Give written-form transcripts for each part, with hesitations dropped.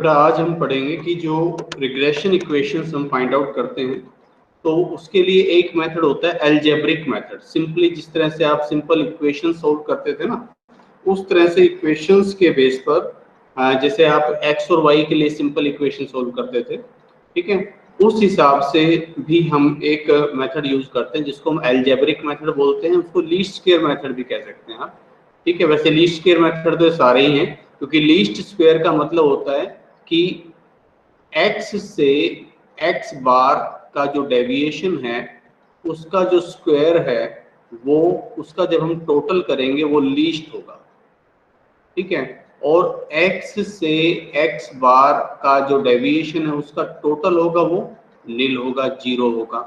आज हम पढ़ेंगे कि जो रिग्रेशन इक्वेशंस हम फाइंड आउट करते हैं तो उसके लिए एक मेथड होता है अलजेब्रिक मेथड। सिंपली जिस तरह से आप सिंपल इक्वेशन सोल्व करते थे ना, उस तरह से इक्वेशंस के बेस पर जैसे आप एक्स और वाई के लिए सिंपल इक्वेशन सोल्व करते थे, ठीक है, उस हिसाब से भी हम एक मेथड यूज करते हैं जिसको हम अलजेब्रिक मेथड बोलते हैं। उसको लीस्ट स्क्वायर मेथड भी कह सकते हैं आप, ठीक है। वैसे लीस्ट स्क्वायर मेथड तो सारे ही हैं, क्योंकि लीस्ट स्क्वायर का मतलब होता है कि x से x बार का जो डेविएशन है उसका जो स्क्वायर है वो उसका जब हम टोटल करेंगे वो लीस्ट होगा, ठीक है। और x से x बार का जो डेविएशन है उसका टोटल होगा वो नील होगा, जीरो होगा,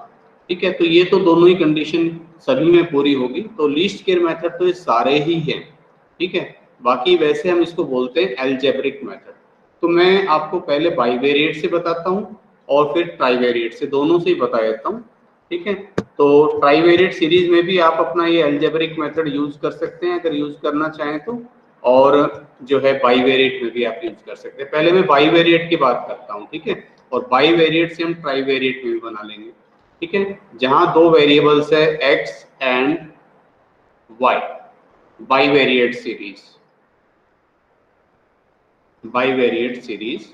ठीक है। तो ये तो दोनों ही कंडीशन सभी में पूरी होगी, तो लीस्ट स्क्वायर मेथड तो ये सारे ही हैं, ठीक है। बाकी वैसे हम इसको बोलते हैं अलजेब्रिक मेथड। तो मैं आपको पहले बाइवेरिएट से बताता हूँ और फिर ट्राइवेरिएट से, दोनों से ही बता देता हूँ, ठीक है। तो ट्राइवेरिएट सीरीज में भी आप अपना ये अलजेब्रिक मेथड यूज कर सकते हैं अगर यूज करना चाहें तो, और जो है बाइवेरिएट में भी आप यूज कर सकते हैं। पहले मैं बाइवेरिएट की बात करता हूँ, ठीक है, और बाइवेरिएट से हम ट्राइवेरिएट में भी बना लेंगे, ठीक है। जहां दो वेरिएबल्स है x and y, bivariate series, bivariate series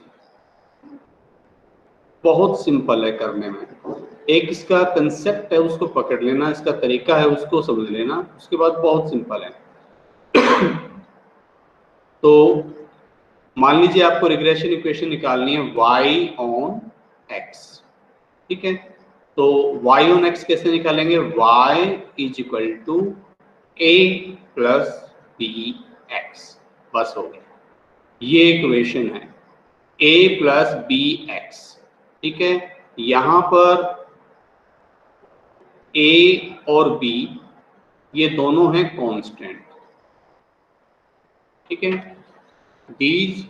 बहुत सिंपल है करने में। एक इसका कंसेप्ट है उसको पकड़ लेना, इसका तरीका है उसको समझ लेना, उसके बाद बहुत सिंपल है। तो मान लीजिए आपको रिग्रेशन इक्वेशन निकालनी है y ऑन x, ठीक है। तो y ऑन x कैसे निकालेंगे? y is equal to a plus B x, बस हो गया, ये इक्वेशन है a प्लस बी एक्स, ठीक है। यहां पर a और b ये दोनों हैं कांस्टेंट, ठीक है। these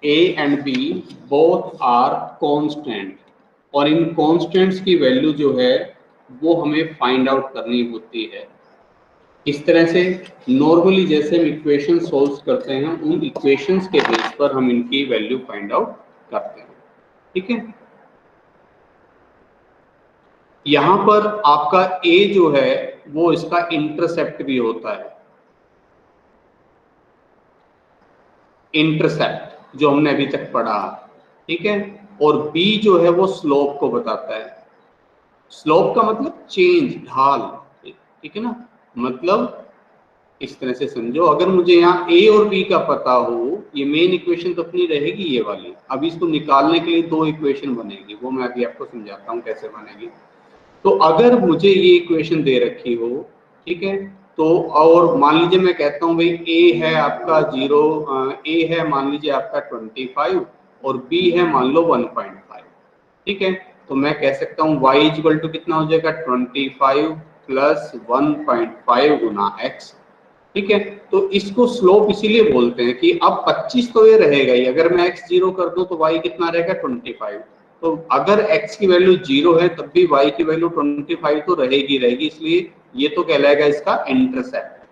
a and b both are constant, और इन कांस्टेंट्स की वैल्यू जो है वो हमें फाइंड आउट करनी होती है। इस तरह से नॉर्मली जैसे हम इक्वेशन सोल्व करते हैं उन इक्वेशंस के बेस पर हम इनकी वैल्यू फाइंड आउट करते हैं, ठीक है। यहां पर आपका a जो है वो इसका इंटरसेप्ट भी होता है, इंटरसेप्ट जो हमने अभी तक पढ़ा, ठीक है। और b जो है वो स्लोप को बताता है। स्लोप का मतलब चेंज, ढाल, ठीक है ना। मतलब इस तरह से समझो, अगर मुझे यहाँ a और b का पता हो, ये मेन इक्वेशन तो अपनी रहेगी ये वाली। अब इसको निकालने के लिए दो इक्वेशन बनेगी, वो मैं अभी आपको समझाता हूँ कैसे बनेगी। तो अगर मुझे ये इक्वेशन दे रखी हो, ठीक है, तो और मान लीजिए मैं कहता हूँ भाई a है आपका 0, a है मान लीजिए आपका 25 और b है मान लो 1.5, ठीक है। तो मैं कह सकता हूँ y इक्वल टू कितना हो जाएगा 25 प्लस 1.5 गुना x, ठीक है। तो इसको स्लोप इसीलिए बोलते हैं कि अब 25 तो ये रहेगा ही, अगर मैं x 0 कर दूं तो y कितना रहेगा 25। तो अगर x की वैल्यू 0 है तब भी y की वैल्यू 25 तो रहेगी रहेगी, इसलिए ये तो कहलाएगा इसका इंटरसेप्ट,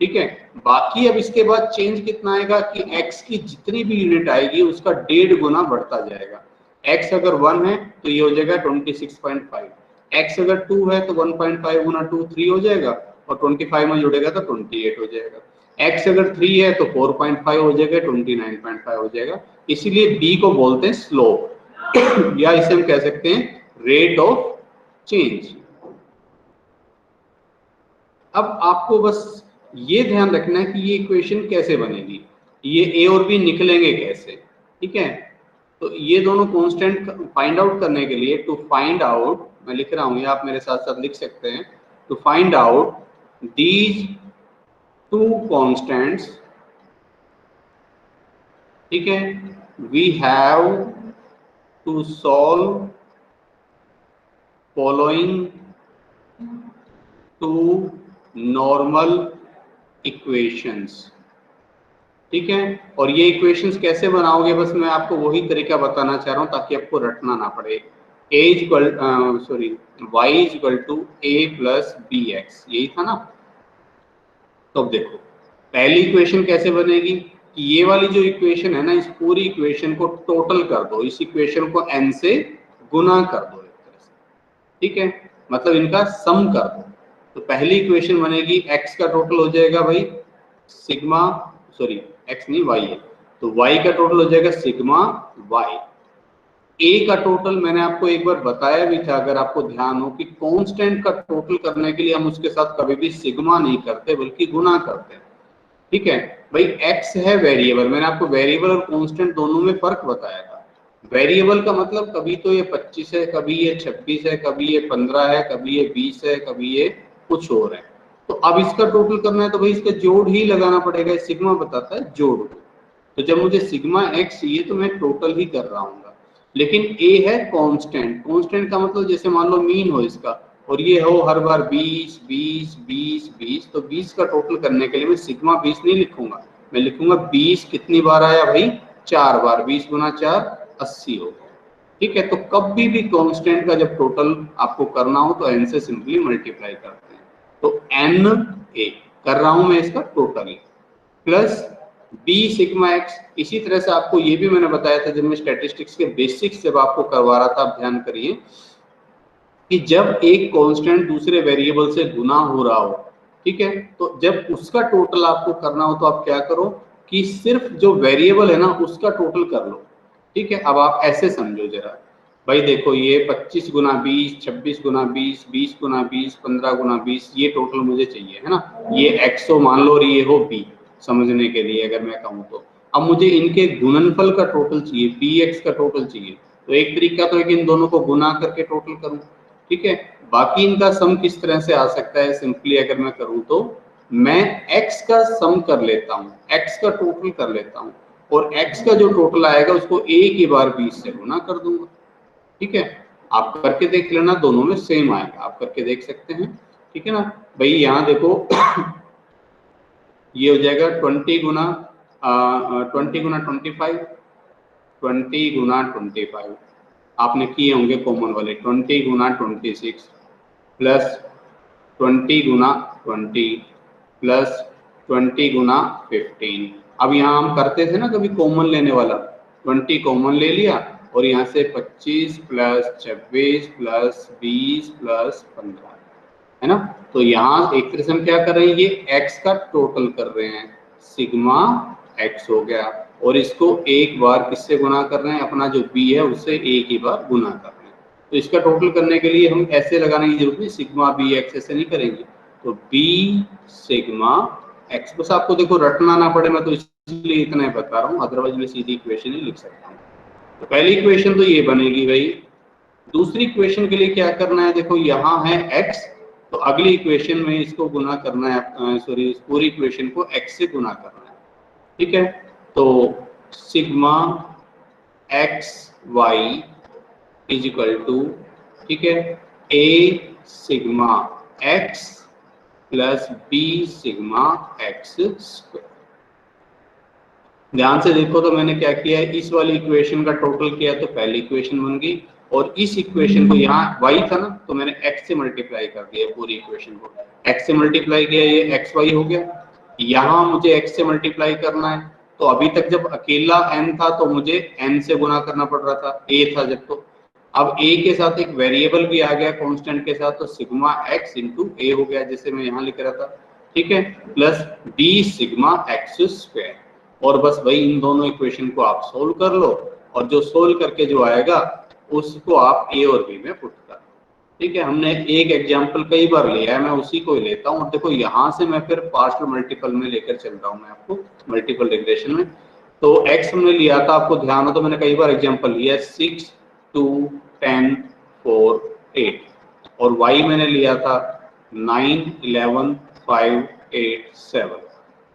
ठीक है। बाकी अब इसके बाद चेंज कितना आएगा कि x की जितनी भी यूनिट आएगी उसका 1.5 गुना बढ़ता जाएगा। x अगर 1 है तो ये हो जाएगा 26.5, x अगर 2 है तो 1.5 गुना 2 3 हो जाएगा, और 25 में जुड़ेगा तो 28 हो जाएगा। x अगर 3 है तो 4.5 हो जाएगा, 29.5 हो जाएगा। इसीलिए b को बोलते हैं स्लोप या इसे हम कह सकते हैं रेट ऑफ चेंज। अब आपको बस ये ध्यान रखना है कि ये इक्वेशन कैसे बनेगी, ये a और b निकलेंगे कैसे, ठीक है। तो ये दोनों कांस्टेंट फाइंड आउट करने के लिए, टू फाइंड आउट, मैं लिख रहा हूं ये आप मेरे साथ साथ लिख सकते हैं, to find out these two constants, ठीक है, we have to solve following two normal equations, ठीक है। और ये इक्वेशंस कैसे बनाओगे, बस मैं आपको वही तरीका बताना चाह रहा हूं ताकि आपको रटना ना पड़े। y is equal to a plus B x, यही था ना। तो अब देखो पहली इक्वेशन कैसे बनेगी, कि ये वाली जो इक्वेशन है ना, इस पूरी इक्वेशन को टोटल कर दो, इस इक्वेशन को n से गुना कर दो एक तरह से, ठीक है, मतलब इनका सम कर दो। तो पहली इक्वेशन बनेगी x का टोटल हो जाएगा भाई सिग्मा, सॉरी x नहीं y है, तो y का टोटल हो जाएगा सिग्मा y। a का टोटल मैंने आपको एक बार बताया भी था, अगर आपको ध्यान हो, कि कांस्टेंट का टोटल करने के लिए हम उसके साथ कभी भी सिग्मा नहीं करते बल्कि गुना करते हैं, ठीक है भाई। x है वेरिएबल, मैंने आपको वेरिएबल और कांस्टेंट दोनों में फर्क बताया था। वेरिएबल का मतलब कभी तो ये 25 है, कभी ये 26 है, कभी ये 15 है, कभी ये 20 है, कभी ये कुछ और है। तो अब इसका टोटल करना है तो भाई इसका जोड़ ही लगाना पड़ेगा, सिग्मा बताता है जोड़ को। तो जब मुझे सिग्मा x चाहिए तो मैं टोटल ही कर रहा हूँ। लेकिन a है कांस्टेंट, कांस्टेंट का मतलब जैसे मान लो मीन हो इसका, और ये हो हर बार 20 20 20 20, तो 20 का टोटल करने के लिए मैं सिग्मा 20 नहीं लिखूंगा, मैं लिखूंगा 20 कितनी बार आया भाई, 4 बार, 20 गुना 4 80 हो गया, ठीक है। तो कभी भी कांस्टेंट का जब टोटल आपको करना हो तो n से सिंपली मल्टीप्लाई करते हैं, तो n a कर रहा हूं मैं इसका total plus b sigma x। इसी तरह से आपको ये भी मैंने बताया था जब मैं स्टैटिस्टिक्स के बेसिक्स जब आपको करवा रहा था, आप ध्यान करिए कि जब एक कांस्टेंट दूसरे वेरिएबल से गुना हो रहा हो, ठीक है, तो जब उसका टोटल आपको करना हो तो आप क्या करो कि सिर्फ जो वेरिएबल है ना उसका टोटल कर लो, ठीक है। अब आप ऐसे समझो जरा, भाई देखो ये 25 गुना 20, 26 गुना 20, 20 गुना 20, 15 गुना 20, ये टोटल मुझे चाहिए है ना, ये x हो मान लो और ये हो b, समझने के लिए अगर मैं कहूँ तो। अब मुझे इनके गुणनफल का टोटल चाहिए, bx का टोटल चाहिए, तो एक तरीका तो है कि इन दोनों को गुना करके टोटल करूं, ठीक है। बाकी इनका सम किस तरह से आ सकता है, सिंपली अगर मैं करूं तो मैं x का सम कर लेता हूं, x का टोटल कर लेता हूं, और x का जो टोटल आएगा उसको एक ही बार 20 से गुना कर दूंगा, ठीक है। आप करके देख लेना, दोनों में सेम आएगा, आप करके देख सकते हैं, ठीक है ना भाई। यहाँ देखो ये हो जाएगा 20 गुना 25, 20 गुना 25 आपने किए होंगे कॉमन वाले, 20 गुना 26 प्लस 20 गुना 20 प्लस 20 गुना 15। अब यहाँ हम करते थे ना कभी कॉमन लेने वाला, 20 कॉमन ले लिया और यहाँ से 25 प्लस 26 प्लस 20 प्लस 15, है ना। तो यहाँ एक तरह से हम क्या कर रहे हैं, ये x का टोटल कर रहे हैं, सिग्मा x हो गया, और इसको एक बार किससे गुना कर रहे हैं, अपना जो b है उससे एक ही बार गुना कर रहे हैं। तो इसका टोटल करने के लिए हम ऐसे लगाने की जरूरत नहीं, सिग्मा b x ऐसे नहीं करेंगे, तो b सिग्मा x, बस आपको देखो रटना ना पड़े, मैं तो इसलिए इतना ही बता रहा हूँ, अदरवाइज मैं सीधी इक्वेशन ही लिख सकता हूँ। तो पहली इक्वेशन तो ये बनेगी भाई। दूसरी इक्वेशन के लिए क्या करना है, देखो यहाँ है x, तो अगली इक्वेशन में इसको गुना करना है, सॉरी इस पूरी इक्वेशन को x से गुना करना है, ठीक है। तो sigma x y is equal to, ठीक है, a sigma x plus b sigma x square. ध्यान से देखो तो मैंने क्या किया है, इस वाली इक्वेशन का टोटल किया तो पहली इक्वेशन बन गई, और इस इक्वेशन को यहाँ y था ना तो मैंने x से मल्टीप्लाई कर दिया पूरी इक्वेशन को, x से मल्टीप्लाई किया, ये x y हो गया। यहाँ मुझे x से मल्टीप्लाई करना है, तो अभी तक जब अकेला n था तो मुझे n से गुना करना पड़ रहा था, a था जब, तो अब a के साथ एक वेरिएबल भी आ गया कांस्टेंट के साथ, तो सिग्मा x इंटू a हो गया, जैसे मैं यहाँ लिख रहा था, ठीक है, plus b sigma x square. और बस भाई इन दोनों इक्वेशन को आप सोल्व कर लो, और जो सोल्व करके जो आएगा उसको आप a और b में पुट कर लो, ठीक है। हमने एक एग्जांपल कई बार लिया है, मैं उसी को ही लेता हूँ, और देखो यहाँ से मैं फिर पार्शियल मल्टीपल में लेकर चल रहा हूँ मैं आपको, मल्टीपल रिग्रेशन में। तो x हमने लिया था, आपको ध्यान हो तो मैंने कई बार एग्जाम्पल लिया, 6 2 10 4 8, और y मैंने लिया था 9 11 5 8 7।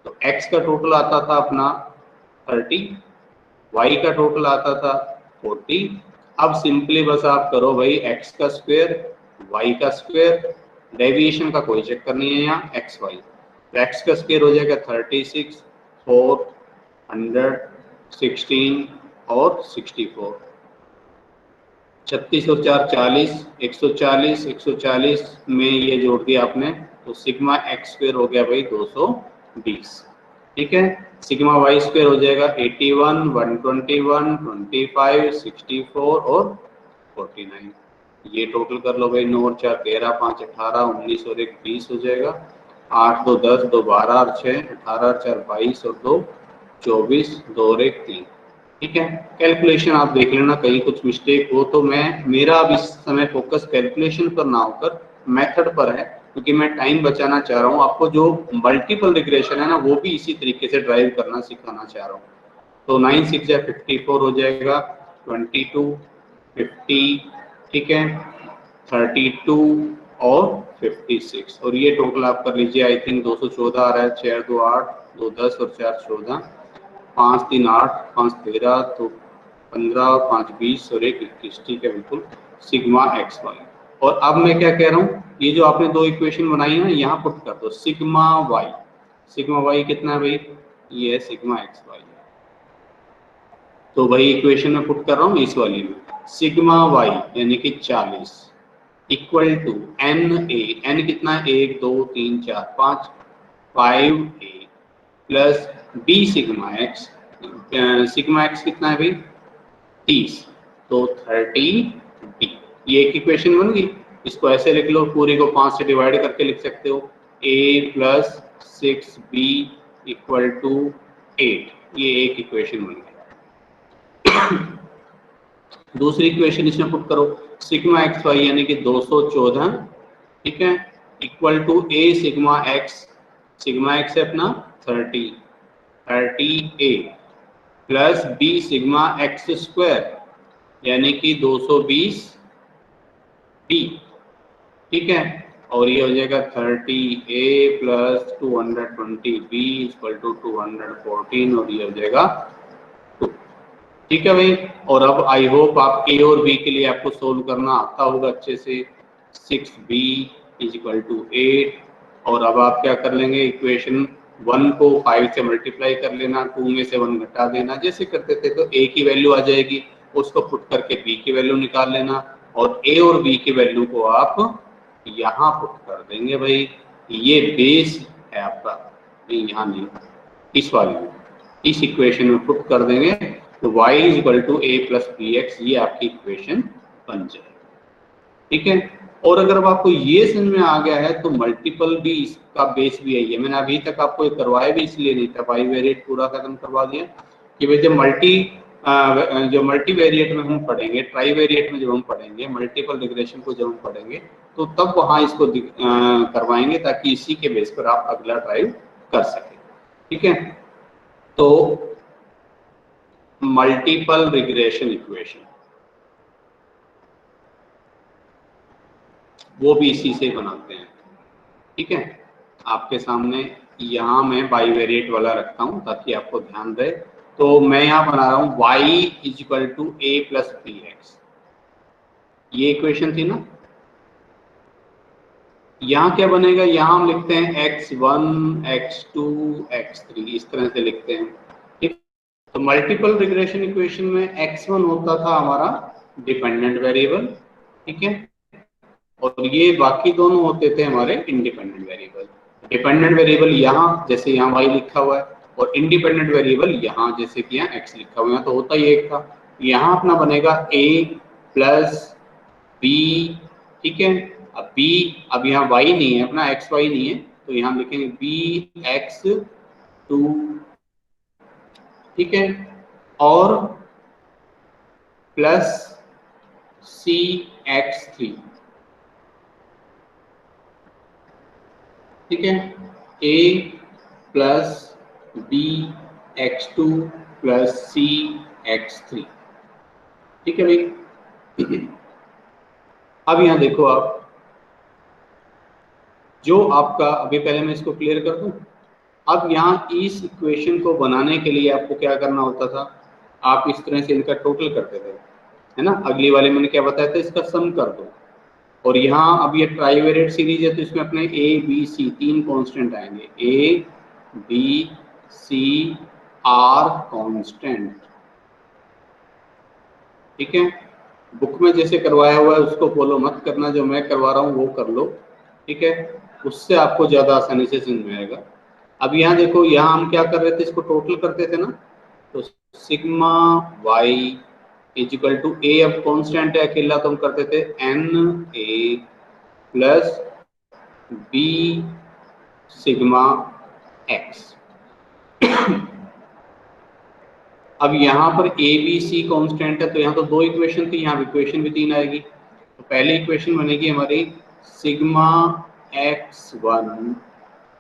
तो x का टोटल आता था अपना 30, y का टोटल आता था 40। अब सिंपली बस आप करो भाई x का स्क्वायर y का स्क्वायर, डेविएशन का कोई चक्कर नहीं है यहाँ, x y, तो x का स्क्वायर हो जाएगा 36 4 100 16 और 64, 36 और 4 40, 140, 140 में ये जोड़ दिया आपने, तो सिग्मा x स्क्वायर हो गया भाई 220। ठीक है। सिग्मा वाई स्क्वायर हो जाएगा 81, 121, 25, 64 और 49। ये टोटल कर लो भाई, 9 और 4 13, 5 18, 19 और 1 20 हो जाएगा। 8 2 10, 2 12 और 6 18 और 4 22 और 2 24, 2 और 1 3। ठीक है। कैलकुलेशन आप देख लेना, कहीं कुछ मिस्टेक हो तो मेरा अब इस समय फोकस कैलकुलेशन पर ना होकर मेथड पर है, क्योंकि मैं टाइम बचाना चाह रहा हूँ। आपको जो मल्टीपल रिग्रेशन है ना, वो भी इसी तरीके से ड्राइव करना सिखाना चाह रहा हूँ। तो 9 6 या 54 हो जाएगा, 22 50, ठीक है, 32 और 56, और ये टोटल आप कर लीजिए। आई थिंक 214 आ रहा है। 4 2 8, 2 10 और 4 14, 5 3 8, 5 13, तो 15 और 5 20 और 1 21। ठीक है, बिल्कुल सिग्मा एक्स वाई। और अब मैं क्या कह रहा हूँ, ये जो आपने दो इक्वेशन बनाई है ना, यहाँ पुट कर दो सिग्मा वाई। सिग्मा वाई कितना है भाई, ये है सिग्मा एक्स वाई। तो भाई इक्वेशन में पुट कर रहा हूँ इस वाली में, सिग्मा वाई यानी कि 40 equal to n a. N कितना है, 1 2 3 4 5, 5 a plus b sigma x. Sigma x कितना है भाई, 30, तो 30 डी। ये एक इक्वेशन बन गई। इसको ऐसे लिख लो, पूरी को 5 से डिवाइड करके लिख सकते हो, a plus 6b equal to 8। ये एक इक्वेशन बन गई। दूसरी इक्वेशन इसमें पुट करो, सिग्मा एक्स वाई यानी कि 214, ठीक है, equal to a sigma x है अपना 30 a plus b sigma x square यानी कि 220 बी। ठीक है, और ये हो जाएगा 30 a plus 220 B equal to 214, और ये हो जाएगा 2। ठीक है भाई। और अब आई होप आप ए और बी के लिए आपको सोल्व करना आता होगा अच्छे से। 6b इज इक्वल टू 8, और अब आप क्या कर लेंगे, इक्वेशन 1 को 5 से मल्टीप्लाई कर लेना, 2 में से 1 घटा देना जैसे करते थे, तो a की वैल्यू आ जाएगी, उसको पुट करके b की वैल्यू निकाल लेना, और a और b की वैल्यू को आप यहाँ पुट कर देंगे भाई। ये बेस है आपका, यहाँ नहीं, इस वाले में, इस इक्वेशन में पुट कर देंगे, तो y is equal to A plus B x, ये आपकी इक्वेशन बन जाएगी। ठीक है। और अगर अब आपको ये समझ में आ गया है, तो मल्टीपल भी इसका बेस भी यही है। मैंने अभी तक आपको ये करवाया भी इसलिए नहीं था, बाई वेरिएट पूरा खत्म करवा दिया कि भाई जब मल्टी वेरिएट में हम पढ़ेंगे, ट्राई वेरिएट में जब हम पढ़ेंगे, मल्टीपल रिग्रेशन को जब हम पढ़ेंगे, तो तब वहां इसको करवाएंगे, ताकि इसी के बेस पर आप अगला ड्राइव कर सकें। ठीक है। तो मल्टीपल रिग्रेशन इक्वेशन वो भी इसी से बनाते हैं। ठीक है, आपके सामने यहाँ मैं बाई वेरिएट वाला रखता हूँ ताकि आपको ध्यान रहे। तो मैं यहाँ बना रहा हूँ y is equal to A plus B x, ये इक्वेशन थी ना। यहाँ क्या बनेगा, यहाँ हम लिखते हैं x1 x2 x3, इस तरह से लिखते हैं। ठीक, तो मल्टीपल रिग्रेशन इक्वेशन में x1 होता था हमारा डिपेंडेंट वेरिएबल, ठीक है, और ये बाकी दोनों होते थे हमारे इंडिपेंडेंट वेरिएबल। डिपेंडेंट वेरिएबल यहाँ, जैसे यहाँ y लिखा हुआ है, और इंडिपेंडेंट वेरिएबल यहाँ जैसे कि यहाँ x लिखा हुआ है, तो होता ही एक था। यहाँ अपना बनेगा a प्लस b, ठीक है। अब b, अब यहाँ y नहीं है अपना, x y नहीं है, तो यहाँ लिखेंगे b x2, ठीक है, और प्लस c x3, ठीक है, a plus b x2 plus c x3। ठीक है भाई। अब यहाँ देखो आप, जो आपका, अभी पहले मैं इसको क्लियर कर दूं। अब यहाँ इस इक्वेशन को बनाने के लिए आपको क्या करना होता था, आप इस तरह से इनका टोटल करते थे, है ना। अगली वाले मैंने क्या बताया था, इसका सम कर दो। और यहाँ अब ये ट्राइवेरिएट सीरीज है, तो इसमें अपने ए बी सी तीन कांस्टेंट आएंगे, a b c are constant. ठीक है, बुक में जैसे करवाया हुआ है उसको फॉलो मत करना, जो मैं करवा रहा हूँ वो कर लो। ठीक है, उससे आपको ज्यादा आसानी से समझ में आएगा। अब यहाँ देखो, यहाँ हम क्या कर रहे थे, इसको टोटल करते थे ना, तो sigma y is equal to a, अब कॉन्स्टेंट है अकेला तो हम करते थे n a plus b sigma x. अब यहाँ पर ए बी सी कॉन्स्टेंट है, तो यहाँ तो दो इक्वेशन थी, यहाँ इक्वेशन भी 3 आएगी। तो पहली इक्वेशन बनेगी हमारी sigma x one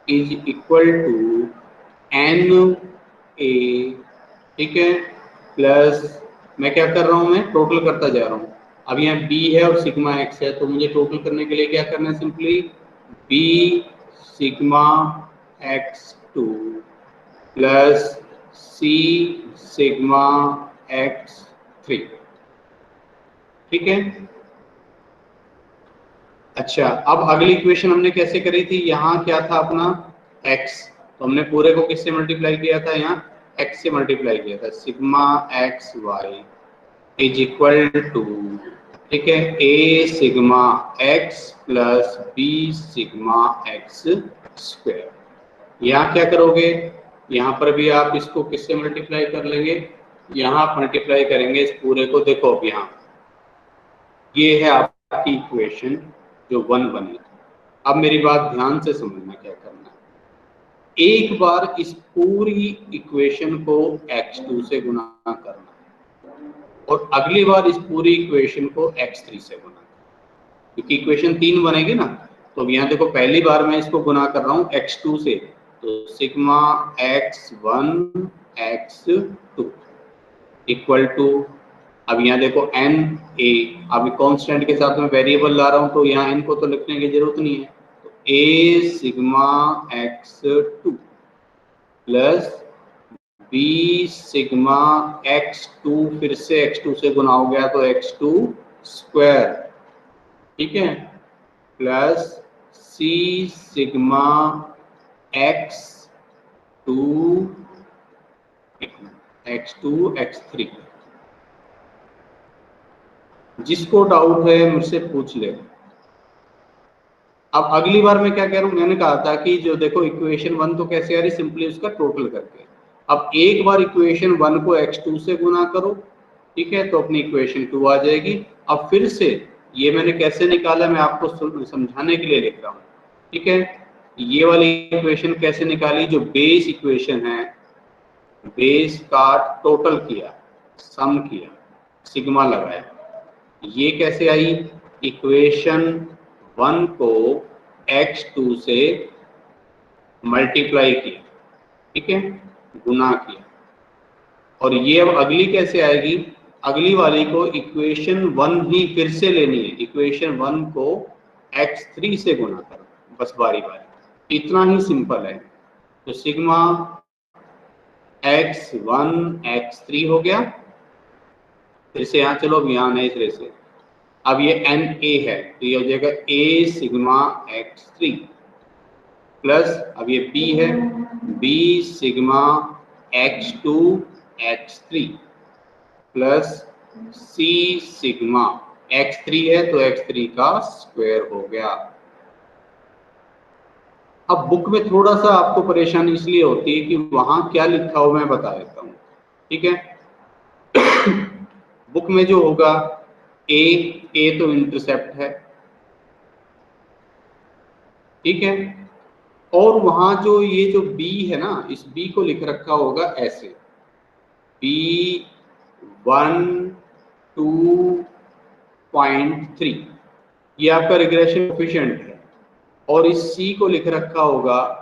is equal to n a, ठीक है, प्लस मैं क्या कर रहा हूँ, मैं टोटल करता जा रहा हूँ। अब यहाँ बी है और सिग्मा एक्स है, तो मुझे टोटल करने के लिए क्या करना है, simply b sigma x two plus c sigma x three, ठीक है। अच्छा, अब अगली इक्वेशन हमने कैसे करी थी, यहाँ क्या था अपना x, तो हमने पूरे को किससे मल्टीप्लाई किया था, यहाँ x से मल्टीप्लाई किया था, sigma x y is equal to, ठीक है, a sigma x plus b sigma x square. यहाँ क्या करोगे, यहाँ पर भी आप इसको किससे मल्टीप्लाई कर लेंगे, यहाँ आप मल्टीप्लाई करेंगे इस पूरे को। देखो अब यहाँ ये है आपकी इक्वेशन जो 1 बनी। अब मेरी बात ध्यान से समझना क्या करना है, एक बार इस पूरी इक्वेशन को x2 से गुना करना और अगली बार इस पूरी इक्वेशन को x3 से गुना, क्योंकि इक्वेशन 3 बनेगी ना। तो अब यहाँ देखो, पहली बार मैं इसको गुना कर रहा हूँ x2 से, तो sigma x1 x2 equal to, अब यहाँ देखो n a, अब कांस्टेंट के साथ में वेरिएबल ला रहा हूँ, तो यहाँ n को तो लिखने की जरूरत नहीं है, तो a sigma x2 plus b sigma x2, फिर से x2 से गुना हो गया तो x2 स्क्वायर, ठीक है, plus c sigma x2 x3। जिसको डाउट है मुझसे पूछ ले। अब अगली बार मैं क्या कह रहा हूँ, मैंने कहा था कि जो देखो इक्वेशन 1 तो कैसे आ रही, सिंपली उसका टोटल करके। अब एक बार इक्वेशन 1 को x2 से गुना करो, ठीक है, तो अपनी इक्वेशन 2 आ जाएगी। अब फिर से ये मैंने कैसे निकाला, मैं आपको समझाने के लिए लिख रहा हूँ, ठीक है। ये वाली इक्वेशन कैसे निकाली, जो बेस इक्वेशन है, बेस का टोटल किया, सम किया, सिग्मा लगाया, ये कैसे आई, इक्वेशन 1 को x2 से मल्टीप्लाई किया, ठीक है, गुना किया। और ये अब अगली कैसे आएगी, अगली वाली को इक्वेशन 1 ही फिर से लेनी है, इक्वेशन 1 को x3 से गुना करो, बस बारी बारी, इतना ही सिंपल है। तो सिग्मा x1 x3 हो गया, फिर से यहाँ चलो, अब यहाँ नए सिरे से, अब ये एन ए है, तो ये हो जाएगा a सिग्मा x3 प्लस, अब ये b है, b sigma x2 x3 plus c sigma x3 है तो x3 का स्क्वायर हो गया। अब बुक में थोड़ा सा आपको परेशानी इसलिए होती है कि वहां क्या लिखा हो मैं बता देता हूँ, ठीक है। बुक में जो होगा ए तो इंटरसेप्ट है, ठीक है, और वहां जो ये जो बी है ना, इस बी को लिख रखा होगा ऐसे, बी 1.2.3, ये आपका रिग्रेशन कोएफिशिएंट है, और इस सी को लिख रखा होगा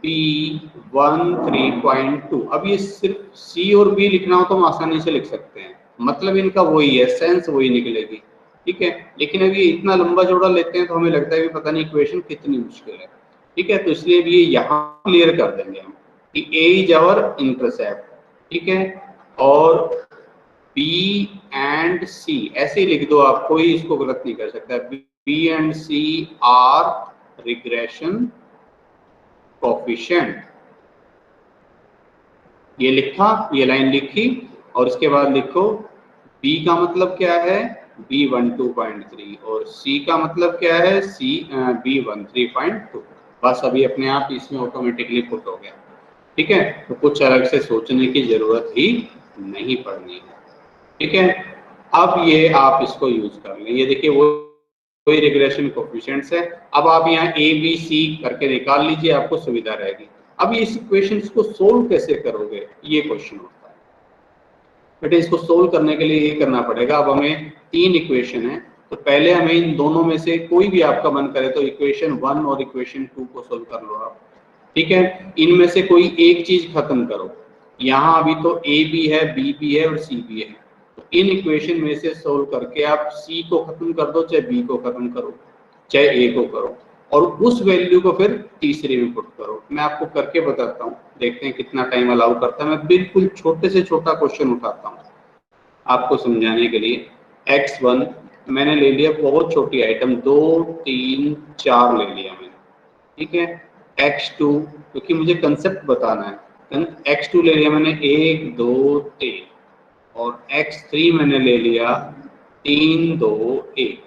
B13.2। अब ये सिर्फ सी और बी लिखना हो तो हम आसानी से लिख सकते हैं, मतलब इनका वही है, सेंस वही निकलेगी, ठीक है। लेकिन अभी इतना लंबा चौड़ा लेते हैं तो हमें लगता है कि पता नहीं इक्वेशन कितनी मुश्किल है, ठीक है। तो इसलिए भी यहाँ क्लियर कर देंगे हम कि A इज आवर इंटरसेप्ट, ठीक है, और B एंड C ऐसे ही लिख दो आप, कोई इसको गलत नहीं कर सकता। B and C are regression coefficient, ये लिखा, ये लाइन लिखी, और इसके बाद लिखो B का मतलब क्या है, B12.3, और C का मतलब क्या है, B13.2। बस अभी अपने आप इसमें ऑटोमेटिकली पुट हो गया। ठीक है, तो कुछ अलग से सोचने की जरूरत ही नहीं पड़नी है। ठीक है, अब ये आप इसको यूज कर लें। ये देखिए वो कोई रिग्रेशन कोएफिशिएंट्स है। अब आप यहाँ ए बी सी करके निकाल लीजिए, आपको सुविधा रहेगी। अब इस इक्वेशंस को सोल्व कैसे करोगे, ये क्वेश्चन होता है। बेटे इसको सोल्व करने के लिए ये करना पड़ेगा। अब हमें 3 इक्वेशन है, तो पहले हमें इन दोनों में से कोई भी आपका मन करे तो इक्वेशन 1 और इक्वेशन 2 को सोल्व कर लो आप। ठीक है, इनमें से कोई एक चीज खत्म करो। यहाँ अभी तो ए भी है, बी भी है और सी भी है, तो इन इक्वेशन में से सोल्व करके आप सी को खत्म कर दो, चाहे बी को खत्म करो, चाहे ए को करो, और उस वैल्यू को फिर तीसरे में पुट करो। मैं आपको करके बताता हूँ, देखते हैं कितना टाइम अलाउ करता है। मैं बिल्कुल छोटे से छोटा क्वेश्चन उठाता हूँ आपको समझाने के लिए। x1 मैंने ले लिया, बहुत छोटी आइटम, 2 3 4 ले लिया मैंने। ठीक है, x2 क्योंकि मुझे कंसेप्ट बताना है, x2 ले लिया मैंने 1 2 3, और x3 मैंने ले लिया 3 2 1।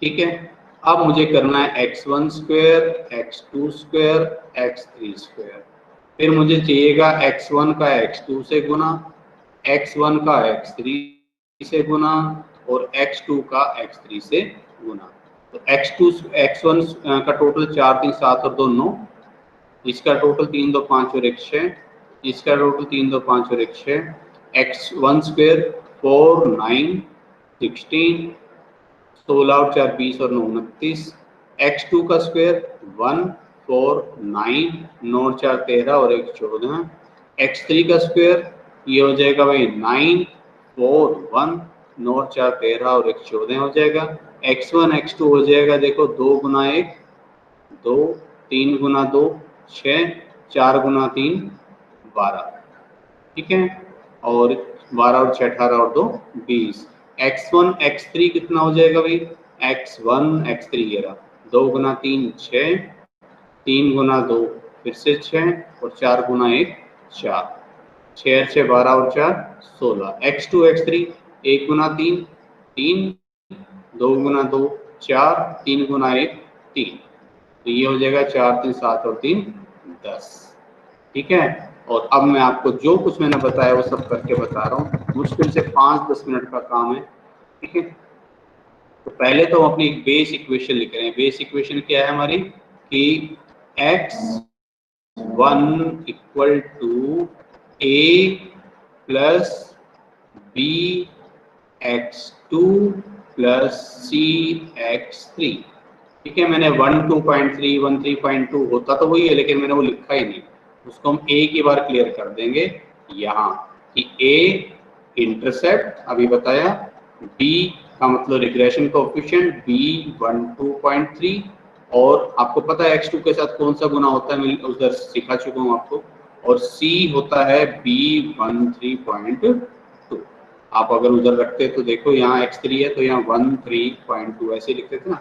ठीक है, अब मुझे करना है x1 square, x2 square, x3 square. फिर मुझे चाहिएगा x1 का x2 से गुना, x1 का x3 से गुना, और x2 का x3 से गुना। तो x2 x1 का टोटल 4 3 7 और 2 9, इसका टोटल 3 2 5 और 1 6, इसका टोटल 3 2 5 और 1 6, x1 स्क्वायर 4 9 16, 16 और 4 20 और 9 29, x2 का स्क्वायर 1 4 9 9 और 4 13 और 1 14, x3 का स्क्वायर ये हो जाएगा भाई 9 4 1 9 और 4 13 और 1 14 हो जाएगा। x1 x2 हो जाएगा, देखो 2 गुना 1 2, 3 गुना 2 6, 4 गुना 3 12। ठीक है, और 12 और 6 18 और 2 20। x1 x3 कितना हो जाएगा भाई, x1 x3 ये रहा, 2 गुना 3 6, 3 गुना 2 फिर से 6, और 4 गुना 1 4, 6 6 12 और 4 16। x2 x3 1 गुना 3 3, 2 गुना 2 4, 3 गुना 1 3, तो ये हो जाएगा 4 3 7 और 3 10। ठीक है, और अब मैं आपको जो कुछ मैंने बताया वो सब करके बता रहा हूँ, मुश्किल से 5-10 मिनट का काम है। ठीक है, तो पहले तो हम अपनी एक बेस इक्वेशन लिख रहे हैं। बेस इक्वेशन क्या है हमारी, कि x1 equal to a plus b x2 plus c x3। ठीक है, मैंने 12.3 13.2 होता तो वही है, लेकिन मैंने वो लिखा ही नहीं, उसको हम a की बार क्लियर कर देंगे यहाँ, कि a इंटरसेप्ट अभी बताया, b का मतलब रिग्रेशन कोएफिशिएंट b 12.3, और आपको पता है x2 के साथ कौन सा गुना होता है, मैं उधर सिखा चुका हूँ आपको, और c होता है b 13.2। आप अगर उधर रखते तो देखो यहाँ x3 है तो यहाँ 13.2 ऐसे लिखते थे ना।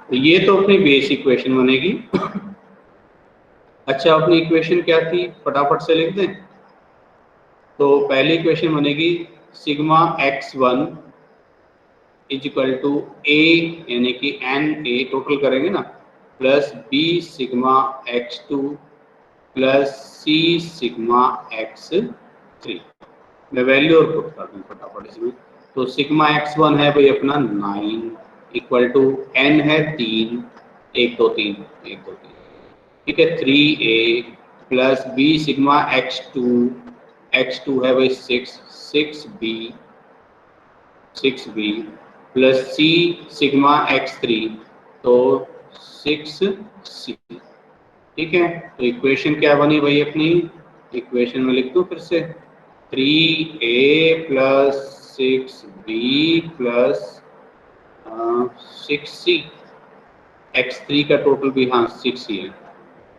तो ये तो अपनी बेस इक्वेशन बनेगी। अच्छा, अपनी इक्वेशन क्या थी फटाफट से लिख दें। तो पहली इक्वेशन बनेगी sigma x1 is equal to a, यानी कि एन ए टोटल करेंगे ना, plus b sigma x2 plus c sigma x3। मैं वैल्यू और पुट कर दूं फटाफट इसमें। तो सिग्मा x1 है भाई अपना 9 इक्वल टू n है 3 1 2 3 1 2 3। ठीक है, 3a plus b sigma x2 है भाई 6b plus c sigma x3 तो 6c। ठीक है, तो इक्वेशन क्या बनी भाई अपनी, इक्वेशन में लिख दूं फिर से, 3a plus 6b plus 6c, x3 का टोटल भी हाँ 6 ही है,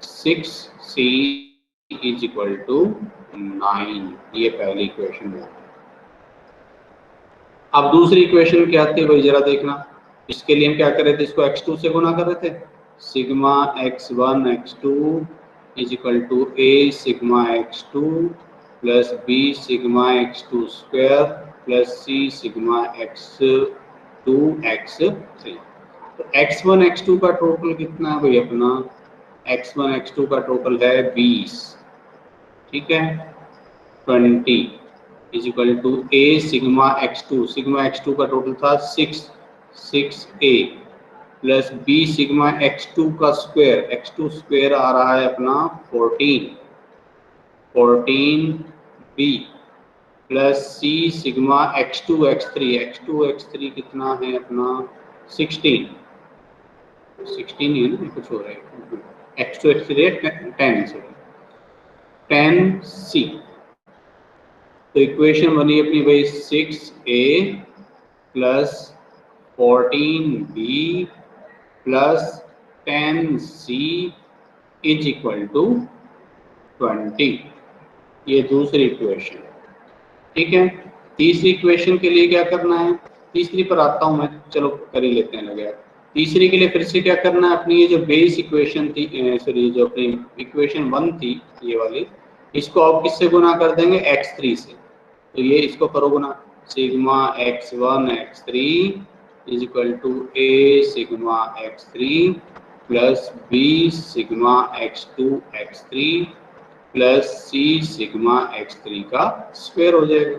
6c इज इक्वल टू 9। ये पहली इक्वेशन है। अब दूसरी इक्वेशन क्या थी भाई जरा देखना। इसके लिए हम क्या कर रहे थे, इसको x2 से गुना कर रहे थे, sigma x1 x2 is equal to a sigma x2 plus b sigma x2 square plus c sigma x2 x3। तो x1 x2 का टोटल कितना है भाई अपना? x1 x2 का टोटल है 20, ठीक है। 20 is equal to a sigma x2 का टोटल था 6a plus b sigma x2 का स्क्वायर, x2 स्क्वायर आ रहा है अपना 14b plus c sigma x2 कितना है अपना 16 है ना, कुछ हो रहा है, x2 x3 10c। तो इक्वेशन बनी अपनी भाई 6a plus 14b plus 10c is equal to 20। ये दूसरी इक्वेशन, ठीक है। तीसरी इक्वेशन के लिए क्या करना है? तीसरी पर आता हूं मैं, चलो कर ही लेते हैं लगे। तीसरी के लिए फिर से क्या करना है? अपनी ये जो बेस इक्वेशन थी, सॉरी जो अपनी इक्वेशन 1 थी ये वाली, इसको आप किससे गुना कर देंगे? x3 से। तो ये इसको करो गुना, sigma x1 x3 is equal to a sigma x3 plus b sigma x2 x3 plus c sigma x3 का स्क्वायर हो जाएगा।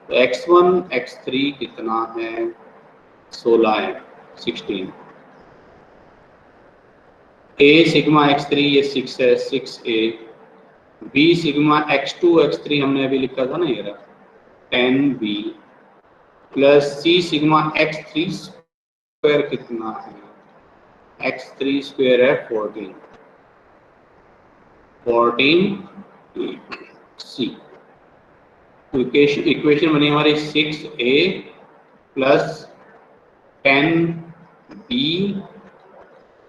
तो x1 x3 कितना है? 16 है, 16। a सिग्मा x3 ये 6 है, 6a। b sigma x2 x3 हमने अभी लिखा था ना, ये रहा 10b plus c sigma x3 square कितना है? x3 स्क्वायर है 14c। इक्वेशन बनी हमारी 6a plus 10b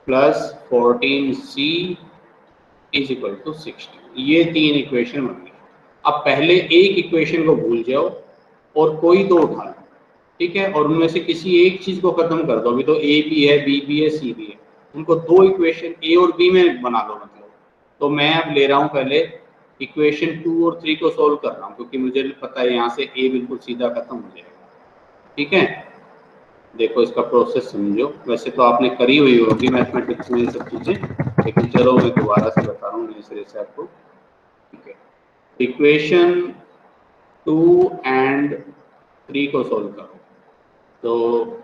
plus 14c is equal to 60। ये तीन इक्वेशन बन गई। अब पहले एक इक्वेशन को भूल जाओ और कोई दो उठा लो, ठीक है, और उनमें से किसी एक चीज को खत्म कर दो। अभी तो a भी है, b भी है, c भी है, उनको दो इक्वेशन a और b में बना दो मतलब। तो मैं अब ले रहा हूँ पहले इक्वेशन 2 और 3 को सोल्व कर रहा हूँ, क्योंकि मुझे पता है यहाँ से a बिल्कुल सीधा खत्म हो जाएगा, ठीक है। देखो इसका प्रोसेस समझो, वैसे तो आपने करी हुई होगी मैथमेटिक्स में ये सब चीजें, लेकिन चलो मैं दोबारा से बता रहा हूँ नए सिरे से आपको, ठीक है। इक्वेशन 2 एंड 3 को सोल्व करो। तो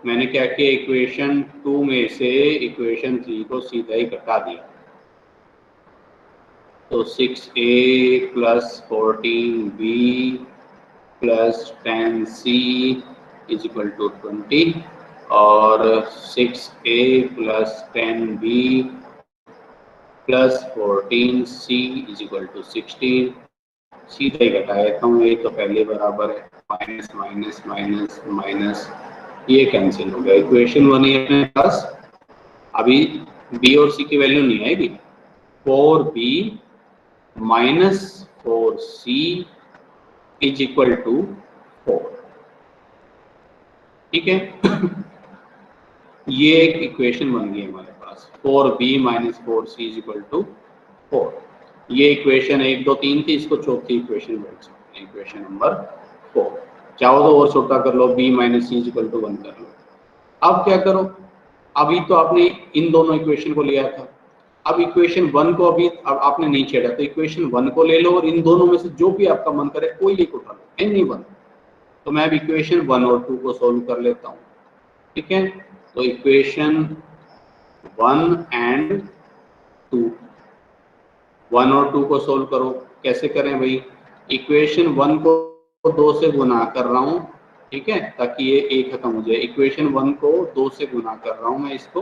मैंने क्या किया, इक्वेशन 2 में से इक्वेशन 3 को सीधा ही घटा दिया। तो 6a plus 14b plus 10c is equal to 20 और 6a plus 10b plus 14c is equal to 16। सीधे घटा देता हूँ, ये तो पहले बराबर है, माइनस माइनस माइनस माइनस, ये कैंसिल हो गया। इक्वेशन बनी है अपने पास, अभी b और c की वैल्यू नहीं आएगी। 4b minus 4c is equal to 4, ठीक है। ये एक इक्वेशन बन गई हमारे पास, 4b minus 4c is equal to 4। ये इक्वेशन 1 2 3 थी, इसको चौथी इक्वेशन बोल सकते हैं, इक्वेशन नंबर 4। चाहो तो और छोटा कर लो, b minus c is equal to 1 कर लो। अब क्या करो, अभी तो आपने इन दोनों इक्वेशन को लिया था, अब इक्वेशन 1 को अभी अब आपने नहीं छेड़ा, तो इक्वेशन 1 को ले लो और इन दोनों में से जो भी आपका मन करे कोई एक उठा लो, एनी वन। तो मैं अब इक्वेशन 1 और 2 को सोल्व कर लेता हूँ, ठीक है। तो इक्वेशन 1 एंड 2, 1 और 2 को सोल्व करो। कैसे करें भाई? इक्वेशन 1 को 2 से गुना कर रहा हूँ, ठीक है, ताकि ये a खत्म हो जाए। इक्वेशन 1 को 2 से गुना कर रहा हूँ मैं इसको,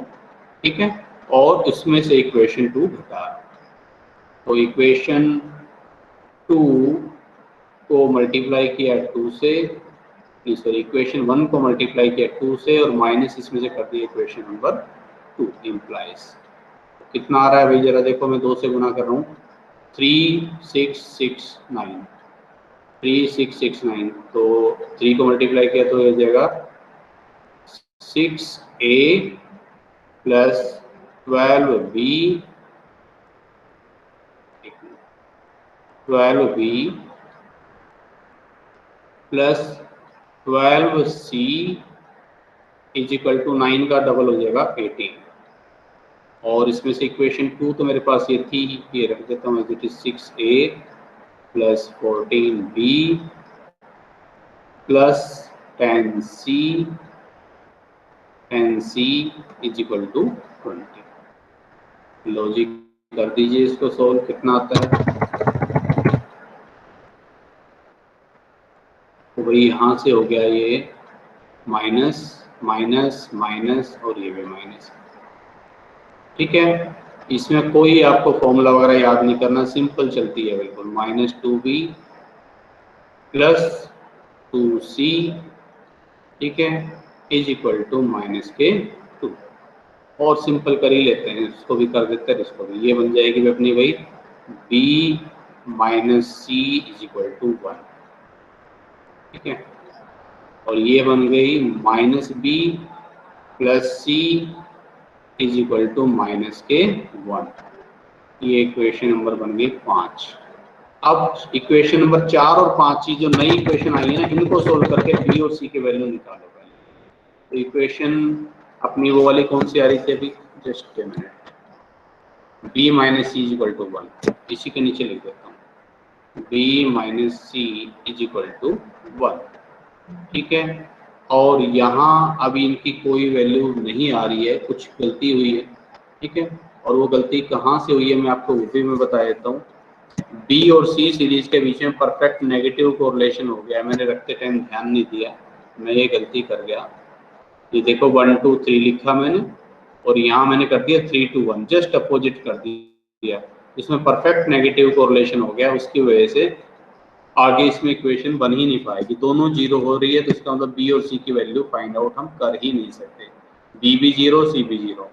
ठीक है, और इसमें से इक्वेशन 2 घटा। तो इक्वेशन 2 को मल्टीप्लाई किया 2 से, सॉरी इक्वेशन 1 को मल्टीप्लाई किया 2 से और माइनस इसमें से कर दिया इक्वेशन नंबर 2 इम्प्लाइज। कितना आ रहा है भाई जरा देखो, मैं 2 से गुना कर रहा हूँ, 3669, 3669। तो 3 को मल्टीप्लाई किया तो हो जाएगा 6a plus 12b plus 12c is equal to 9 का डबल हो जाएगा 18, और इसमें से इक्वेशन 2 तो मेरे पास ये थी, ये रख देता हूँ, it is 6a plus 14b plus 10c is equal to 20। Logic कर दीजिए इसको सोल्व, कितना आता है। तो भाई यहाँ से हो गया ये माइनस माइनस माइनस और ये भी माइनस। ठीक है, इसमें कोई आपको फॉर्मूला वगैरह याद नहीं करना, सिंपल चलती है बिल्कुल। -2b प्लस 2c, ठीक है, इज इक्वल टू -k2। और सिंपल कर ही लेते हैं, इसको भी कर देते हैं, इसको भी। ये बन जाएगी अपनी भाई b minus c is equal to 1, ठीक है। और ये बन गई -b plus c is equal to -k1। ये इक्वेशन नंबर बन गई 5। अब इक्वेशन नंबर 4 और 5 की जो नई इक्वेशन आई है ना, इनको सोल्व करके b और c के वैल्यू निकालो पहले। तो इक्वेशन अपनी वो वाली कौन सी आ रही थी अभी, just a minute, b minus c is equal to 1, इसी के नीचे लिख देता हूँ, b minus c is equal to 1, ठीक है। और यहाँ अभी इनकी कोई वैल्यू नहीं आ रही है, कुछ गलती हुई है, ठीक है। और वो गलती कहाँ से हुई है मैं आपको वो भी मैं बता देता हूँ। बी और सी सीरीज के बीच में परफेक्ट नेगेटिव कोरिलेशन हो गया, मैंने रखते टाइम ध्यान नहीं दिया, मैं ये गलती कर गया। ये देखो 1 2 3 लिखा मैंने, और यहाँ मैंने कर दिया 3 2 1, जस्ट अपोजिट कर दिया। इसमें परफेक्ट नेगेटिव कोरिलेशन हो गया, उसकी वजह से आगे इसमें इक्वेशन बन ही नहीं पाएगी। दोनों जीरो हो रही है, तो इसका मतलब बी और सी की वैल्यू फाइंड आउट हम कर ही नहीं सकते। बी भी जीरो, सी भी जीरो,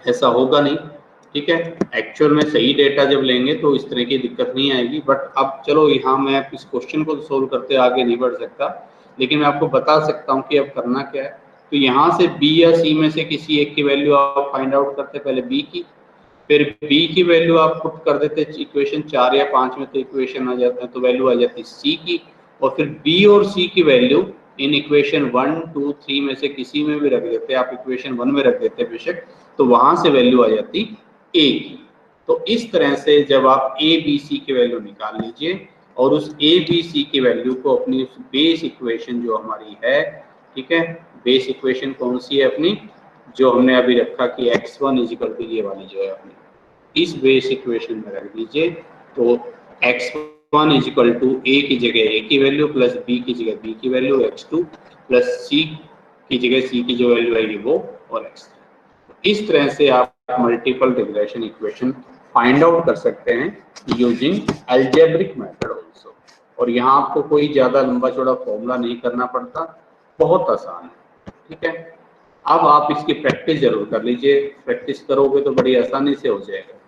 ऐसा होगा नहीं, ठीक है। एक्चुअल में सही डेटा जब लेंगे तो इस तरह की दिक्कत नहीं आएगी। बट अब चलो, यहाँ मैं इस क्वेश्चन को सोल्व करते आगे नहीं बढ़ सकता, लेकिन मैं आपको बता सकता हूँ कि अब करना क्या है। तो यहाँ से बी या सी में से किसी एक की वैल्यू आप फाइंड आउट करते, पहले बी की, फिर b की वैल्यू आप पुट कर देते इक्वेशन 4 या 5 में, तो इक्वेशन आ जाता है, तो वैल्यू आ जाती है c की। और फिर b और c की वैल्यू इन इक्वेशन 1 2 3 में से किसी में भी रख देते, आप इक्वेशन 1 में रख देते बेशक, तो वहां से वैल्यू आ जाती a की। तो इस तरह से जब आप a b c की वैल्यू निकाल लीजिए और उस a b c की वैल्यू को अपनी उस बेस इक्वेशन जो हमारी है, ठीक है, बेस इक्वेशन कौन सी है अपनी, जो हमने अभी रखा कि x1 इज इक्वल टू ये वाली जो है अपनी, इस बेस इक्वेशन में रख दीजिए। तो x1 is equal to a की जगह a की वैल्यू प्लस b की जगह b की वैल्यू, x2 प्लस c की जगह c की जो वैल्यू आएगी वो, और x3। इस तरह से आप multiple regression equation find out कर सकते हैं यूजिंग अलजेब्रिक मेथड आल्सो। और यहाँ आपको कोई ज्यादा लंबा चौड़ा फॉर्मूला नहीं करना पड़ता, बहुत आसान है, ठीक है। अब आप इसकी प्रैक्टिस जरूर कर लीजिए, प्रैक्टिस करोगे तो बड़ी आसानी से हो जाएगा।